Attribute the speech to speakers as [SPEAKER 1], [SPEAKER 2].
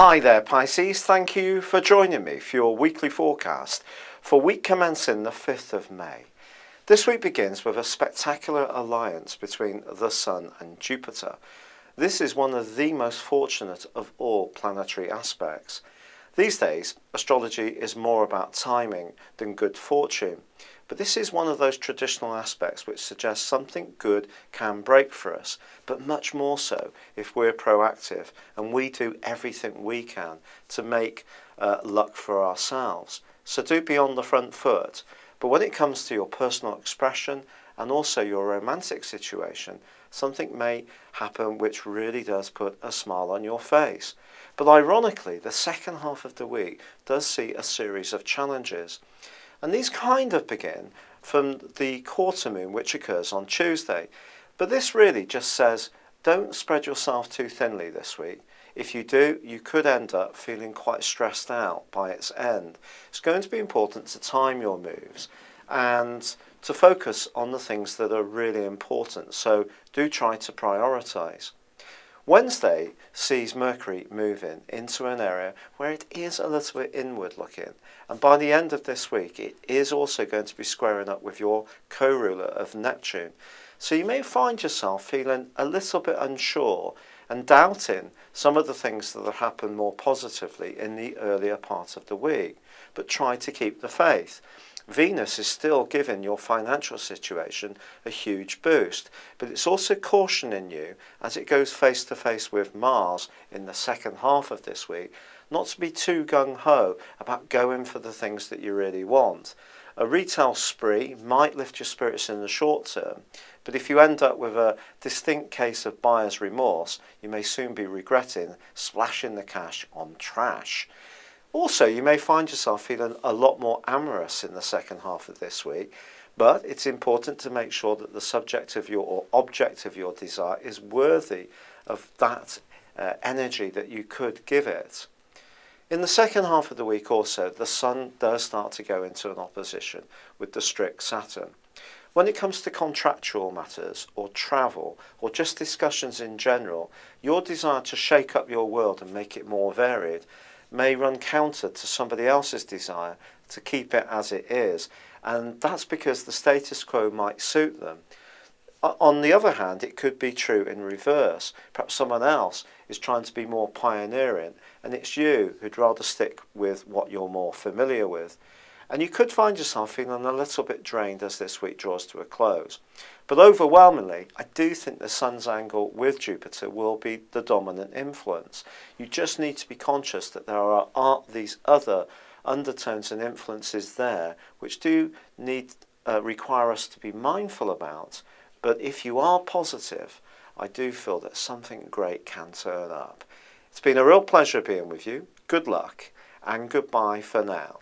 [SPEAKER 1] Hi there Pisces, thank you for joining me for your weekly forecast for week commencing the 5th of May. This week begins with a spectacular alliance between the Sun and Jupiter. This is one of the most fortunate of all planetary aspects. These days, astrology is more about timing than good fortune, but this is one of those traditional aspects which suggests something good can break for us, but much more so if we're proactive and we do everything we can to make luck for ourselves. So do be on the front foot. But when it comes to your personal expression and also your romantic situation, something may happen which really does put a smile on your face. But ironically, the second half of the week does see a series of challenges. And these kind of begin from the quarter moon, which occurs on Tuesday. But this really just says, don't spread yourself too thinly this week. If you do, you could end up feeling quite stressed out by its end. It's going to be important to time your moves and to focus on the things that are really important. So do try to prioritize. Wednesday sees Mercury moving into an area where it is a little bit inward looking, and by the end of this week it is also going to be squaring up with your co-ruler of Neptune. So you may find yourself feeling a little bit unsure and doubting some of the things that have happened more positively in the earlier part of the week, but try to keep the faith. Venus is still giving your financial situation a huge boost, but it's also cautioning you as it goes face to face with Mars in the second half of this week, not to be too gung-ho about going for the things that you really want. A retail spree might lift your spirits in the short term, but if you end up with a distinct case of buyer's remorse, you may soon be regretting splashing the cash on trash. Also, you may find yourself feeling a lot more amorous in the second half of this week, but it's important to make sure that the subject of your or object of your desire is worthy of that energy that you could give it. In the second half of the week also, the Sun does start to go into an opposition with the strict Saturn. When it comes to contractual matters or travel or just discussions in general, your desire to shake up your world and make it more varied may run counter to somebody else's desire to keep it as it is, and that's because the status quo might suit them. On the other hand, it could be true in reverse. Perhaps someone else is trying to be more pioneering and it's you who'd rather stick with what you're more familiar with. And you could find yourself feeling a little bit drained as this week draws to a close. But overwhelmingly, I do think the Sun's angle with Jupiter will be the dominant influence. You just need to be conscious that there are these other undertones and influences there which do require us to be mindful about. But if you are positive, I do feel that something great can turn up. It's been a real pleasure being with you. Good luck and goodbye for now.